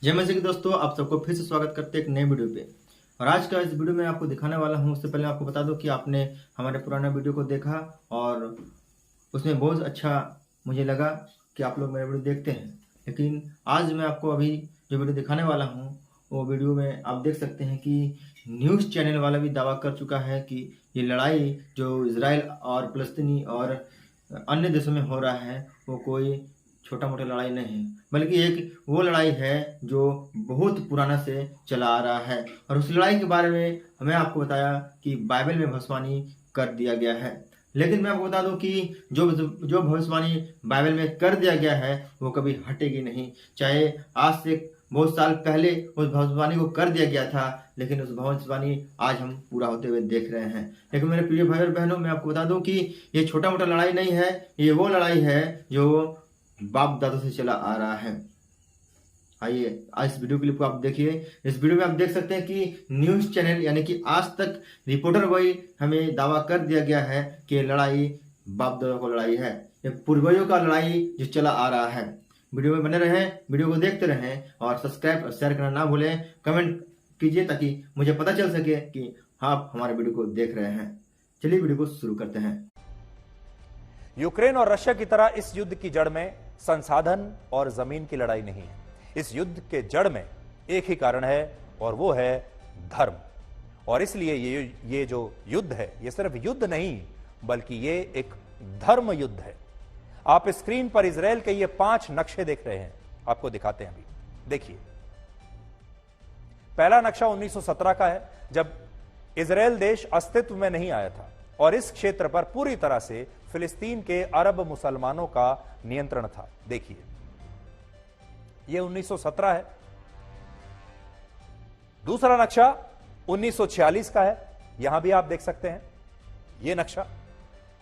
जय मसीह के दोस्तों, आप सबको फिर से स्वागत करते हैं एक नए वीडियो पे। और आज का इस वीडियो में आपको दिखाने वाला हूँ। उससे पहले आपको बता दूं कि आपने हमारे पुराना वीडियो को देखा और उसमें बहुत अच्छा मुझे लगा कि आप लोग मेरा वीडियो देखते हैं। लेकिन आज मैं आपको अभी जो वीडियो दिखाने वाला हूँ वो वीडियो में आप देख सकते हैं कि न्यूज़ चैनल वाला भी दावा कर चुका है कि ये लड़ाई जो इजराइल और फ़लस्तीनी और अन्य देशों में हो रहा है वो कोई छोटा मोटा लड़ाई नहीं है, बल्कि एक वो लड़ाई है जो बहुत पुराना से चला आ रहा है। और उस लड़ाई के बारे में मैं आपको बताया कि बाइबल में भविष्यवाणी कर दिया गया है। लेकिन मैं आपको बता दूं कि जो भविष्यवाणी बाइबल में कर दिया गया है वो कभी हटेगी नहीं। चाहे आज से बहुत साल पहले उस भविष्यवाणी को कर दिया गया था, लेकिन उस भविष्यवाणी आज हम पूरा होते हुए देख रहे हैं। लेकिन मेरे प्रिय भाई और बहनों, मैं आपको बता दूं कि ये छोटा मोटा लड़ाई नहीं है, ये वो लड़ाई है जो बाप दादा से चला आ रहा है। आइए आज इस वीडियो क्लिप को आप देखिए। इस वीडियो में आप देख सकते हैं कि न्यूज़ चैनल यानी कि आज तक रिपोर्टर वही हमें दावा कर दिया गया है कि लड़ाई बाप दादा को लड़ाई है, ये पूर्वजों का लड़ाई जो चला आ रहा है। वीडियो में बने रहें, वीडियो को देखते रहें और सब्सक्राइब और शेयर करना ना भूलें। कमेंट कीजिए ताकि मुझे पता चल सके कि आप हमारे वीडियो को देख रहे हैं। चलिए वीडियो को शुरू करते हैं। यूक्रेन और रशिया की तरह इस युद्ध की जड़ में संसाधन और जमीन की लड़ाई नहीं है। इस युद्ध के जड़ में एक ही कारण है और वो है धर्म। और इसलिए ये जो युद्ध है ये सिर्फ युद्ध नहीं बल्कि ये एक धर्म युद्ध है। आप स्क्रीन पर इजराइल के ये 5 नक्शे देख रहे हैं, आपको दिखाते हैं अभी। देखिए, पहला नक्शा 1917 का है, जब इजराइल देश अस्तित्व में नहीं आया था और इस क्षेत्र पर पूरी तरह से फिलिस्तीन के अरब मुसलमानों का नियंत्रण था। देखिए, यह 1917 है। दूसरा नक्शा 1946 का है, यहां भी आप देख सकते हैं यह नक्शा।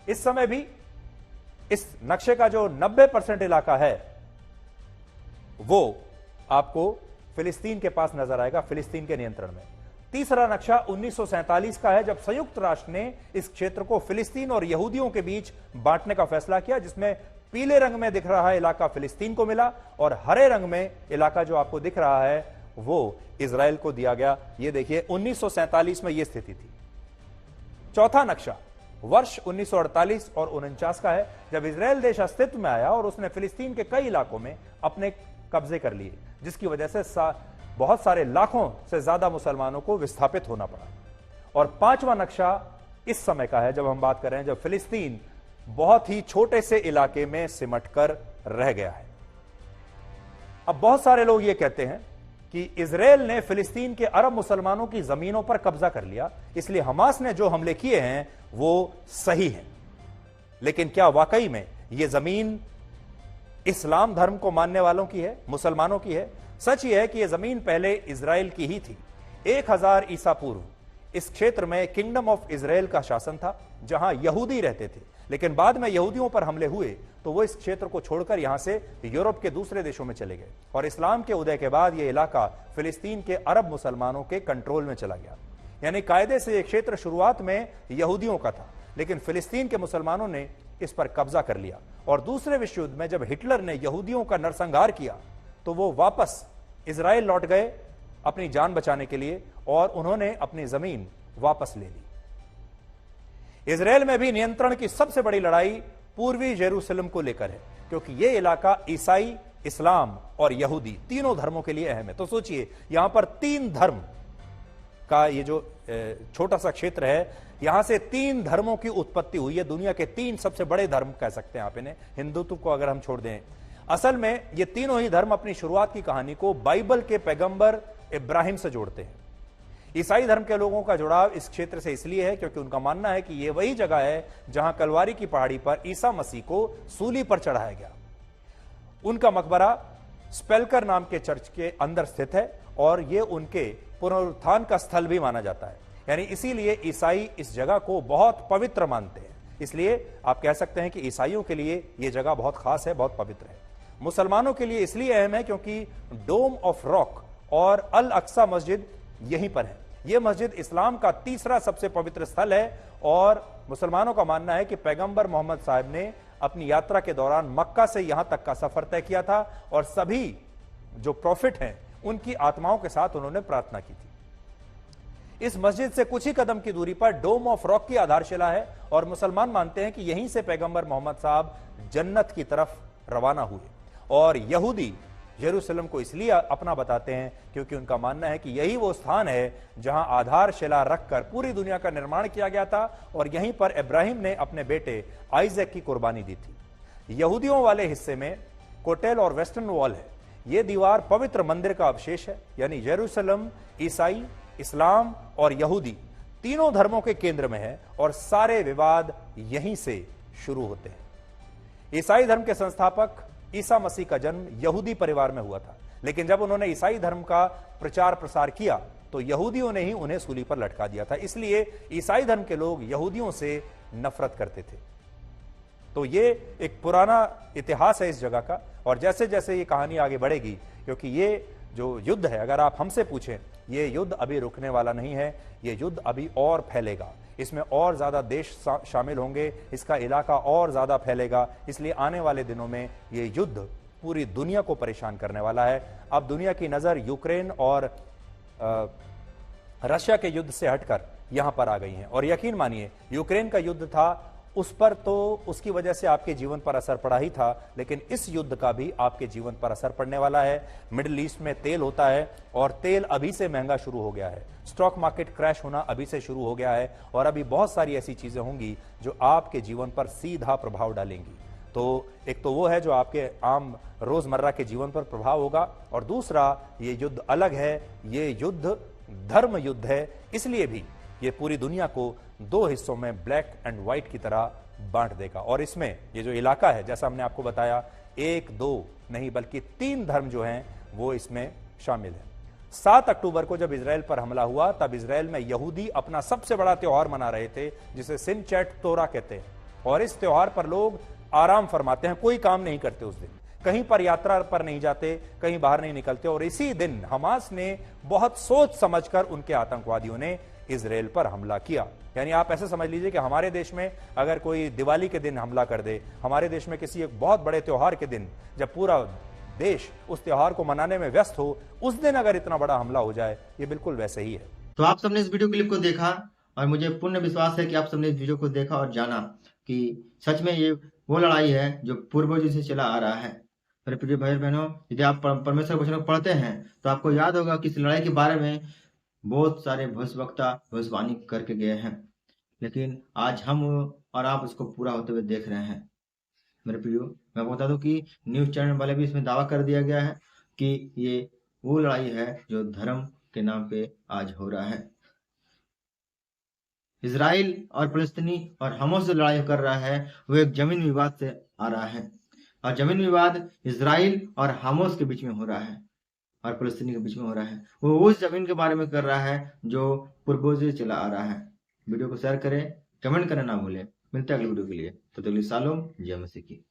इस समय भी इस नक्शे का जो 90% इलाका है वो आपको फिलिस्तीन के पास नजर आएगा, फिलिस्तीन के नियंत्रण में। तीसरा नक्शा 1947 का है, जब संयुक्त राष्ट्र ने इस क्षेत्र को फिलिस्तीन और यहूदियों के बीच बांटने का फैसला किया, जिसमें पीले रंग में दिख रहा है इलाका फिलिस्तीन को मिला और हरे रंग में इलाका जो आपको दिख रहा है वो इजराइल को दिया गया। ये देखिए, 1947 में यह स्थिति थी। चौथा नक्शा वर्ष 1948 और 49 का है, जब इजराइल देश अस्तित्व में आया और उसने फिलिस्तीन के कई इलाकों में अपने कब्जे कर लिए, जिसकी वजह से बहुत सारे लाखों से ज्यादा मुसलमानों को विस्थापित होना पड़ा। और पांचवा नक्शा इस समय का है, जब हम बात कर रहे हैं जब फिलिस्तीन बहुत ही छोटे से इलाके में सिमटकर रह गया है। अब बहुत सारे लोग यह कहते हैं कि इजराइल ने फिलिस्तीन के अरब मुसलमानों की जमीनों पर कब्जा कर लिया, इसलिए हमास ने जो हमले किए हैं वो सही हैं। लेकिन क्या वाकई में यह जमीन इस्लाम धर्म को मानने वालों की है, मुसलमानों की है? सच यह है कि यह जमीन पहले इजराइल की ही थी। 1000 ईसा पूर्व इस क्षेत्र में किंगडम ऑफ इजराइल का शासन था, जहां यहूदी रहते थे। लेकिन बाद में यहूदियों पर हमले हुए तो वो इस क्षेत्र को छोड़कर यहां से यूरोप के दूसरे देशों में चले गए और इस्लाम के उदय के बाद यह इलाका फिलिस्तीन के अरब मुसलमानों के कंट्रोल में चला गया। यानी कायदे से यह क्षेत्र शुरुआत में यहूदियों का था, लेकिन फिलिस्तीन के मुसलमानों ने इस पर कब्जा कर लिया। और दूसरे विश्व युद्ध में जब हिटलर ने यहूदियों का नरसंहार किया तो वो वापस इजराइल लौट गए अपनी जान बचाने के लिए और उन्होंने अपनी जमीन वापस ले ली। इजराइल में भी नियंत्रण की सबसे बड़ी लड़ाई पूर्वी जेरूसलम को लेकर है, क्योंकि यह इलाका ईसाई, इस्लाम और यहूदी तीनों धर्मों के लिए अहम है। तो सोचिए, यहां पर 3 धर्म का ये जो छोटा सा क्षेत्र है, यहां से 3 धर्मों की उत्पत्ति हुई है। दुनिया के 3 सबसे बड़े धर्म कह सकते हैं आप इन्हें, हिंदुत्व को अगर हम छोड़ दें। असल में ये तीनों ही धर्म अपनी शुरुआत की कहानी को बाइबल के पैगंबर इब्राहिम से जोड़ते हैं। ईसाई धर्म के लोगों का जुड़ाव इस क्षेत्र से इसलिए है क्योंकि उनका मानना है कि यह वही जगह है जहां कलवारी की पहाड़ी पर ईसा मसीह को सूली पर चढ़ाया गया। उनका मकबरा स्पेल्कर नाम के चर्च के अंदर स्थित है और यह उनके पुनरुत्थान का स्थल भी माना जाता है। यानी इसीलिए ईसाई इस जगह को बहुत पवित्र मानते हैं। इसलिए आप कह सकते हैं कि ईसाइयों के लिए यह जगह बहुत खास है, बहुत पवित्र है। मुसलमानों के लिए इसलिए अहम है क्योंकि डोम ऑफ रॉक और अल अक्सा मस्जिद यहीं पर है। यह मस्जिद इस्लाम का तीसरा सबसे पवित्र स्थल है और मुसलमानों का मानना है कि पैगंबर मोहम्मद साहब ने अपनी यात्रा के दौरान मक्का से यहां तक का सफर तय किया था और सभी जो प्रॉफिट हैं उनकी आत्माओं के साथ उन्होंने प्रार्थना की थी। इस मस्जिद से कुछ ही कदम की दूरी पर डोम ऑफ रॉक की आधारशिला है और मुसलमान मानते हैं कि यहीं से पैगंबर मोहम्मद साहब जन्नत की तरफ रवाना हुए। और यहूदी यरूशलेम को इसलिए अपना बताते हैं क्योंकि उनका मानना है कि यही वो स्थान है जहां आधारशिला रखकर पूरी दुनिया का निर्माण किया गया था और यहीं पर इब्राहिम ने अपने बेटे आइजैक की कुर्बानी दी थी। यहूदियों वाले हिस्से में कोटेल और वेस्टर्न वॉल है। यह दीवार पवित्र मंदिर का अवशेष है, यानी यरूशलेम ईसाई, इस्लाम और यहूदी तीनों धर्मों के केंद्र में है और सारे विवाद यहीं से शुरू होते हैं। ईसाई धर्म के संस्थापक ईसा मसीह का जन्म यहूदी परिवार में हुआ था, लेकिन जब उन्होंने ईसाई धर्म का प्रचार प्रसार किया तो यहूदियों ने ही उन्हें सूली पर लटका दिया था। इसलिए ईसाई धर्म के लोग यहूदियों से नफरत करते थे। तो ये एक पुराना इतिहास है इस जगह का, और जैसे जैसे ये कहानी आगे बढ़ेगी, क्योंकि ये जो युद्ध है, अगर आप हमसे पूछें, ये युद्ध अभी रुकने वाला नहीं है, ये युद्ध अभी और फैलेगा, इसमें और ज्यादा देश शामिल होंगे, इसका इलाका और ज्यादा फैलेगा। इसलिए आने वाले दिनों में ये युद्ध पूरी दुनिया को परेशान करने वाला है। अब दुनिया की नजर यूक्रेन और रशिया के युद्ध से हटकर यहां पर आ गई है। और यकीन मानिए, यूक्रेन का युद्ध था, उस पर तो उसकी वजह से आपके जीवन पर असर पड़ा ही था, लेकिन इस युद्ध का भी आपके जीवन पर असर पड़ने वाला है। मिडिल ईस्ट में तेल होता है और तेल अभी से महंगा शुरू हो गया है। स्टॉक मार्केट क्रैश होना अभी से शुरू हो गया है और अभी बहुत सारी ऐसी चीजें होंगी जो आपके जीवन पर सीधा प्रभाव डालेंगी। तो एक तो वो है जो आपके आम रोजमर्रा के जीवन पर प्रभाव होगा, और दूसरा ये युद्ध अलग है, ये युद्ध धर्म युद्ध है। इसलिए भी ये पूरी दुनिया को दो हिस्सों में ब्लैक एंड व्हाइट की तरह बांट देगा। और इसमें ये जो इलाका है, जैसा हमने आपको बताया, 1 2 नहीं बल्कि 3 धर्म जो हैं वो इसमें शामिल है। 7 अक्टूबर को जब इजराइल पर हमला हुआ, तब इजराइल में यहूदी अपना सबसे बड़ा त्योहार मना रहे थे, जिसे सिनचैट तोरा कहते हैं। और इस त्योहार पर लोग आराम फरमाते हैं, कोई काम नहीं करते उस दिन, कहीं पर यात्रा पर नहीं जाते, कहीं बाहर नहीं निकलते। और इसी दिन हमास ने बहुत सोच समझकर उनके आतंकवादियों ने इजराइल पर हमला किया। यानी आप ऐसे समझ लीजिए कि हमारे देश में अगर कोई दिवाली के दिन हमला कर दे, हमारे देश में किसी एक बहुत बड़े त्योहार के दिन, जब पूरा देश उस त्योहार को मनाने में व्यस्त हो, उस दिन अगर इतना बड़ा हमला हो जाए, ये बिल्कुल वैसे ही है। तो आप सबने इस वीडियो क्लिप को देखा और मुझे पूर्ण विश्वास है कि आप सबने इस वीडियो को देखा और जाना कि सच में ये वो लड़ाई है जो पूर्वजों से चला आ रहा है। मेरे प्रिय भाई बहनों, यदि आप परमेश्वर वचन को पढ़ते हैं तो आपको याद होगा कि इस लड़ाई के बारे में बहुत सारे भविष्यवक्ता भविष्यवाणी करके गए हैं, लेकिन आज हम और आप उसको पूरा होते हुए देख रहे हैं। मेरे प्रियो, मैं बता दूं कि न्यूज चैनल वाले भी इसमें दावा कर दिया गया है कि ये वो लड़ाई है जो धर्म के नाम पे आज हो रहा है। इजराइल और फलस्तीनी और हमास जो लड़ाई कर रहा है वो एक जमीन विवाद से आ रहा है, और जमीन विवाद इजराइल और हमास के बीच में हो रहा है और फलस्तीनी के बीच में हो रहा है। वो उस जमीन के बारे में कर रहा है जो पूर्वजों से चला आ रहा है। वीडियो को शेयर करें, कमेंट करना ना भूलें। मिलते हैं अगले वीडियो के लिए। तो शालोम, जय मसीह की।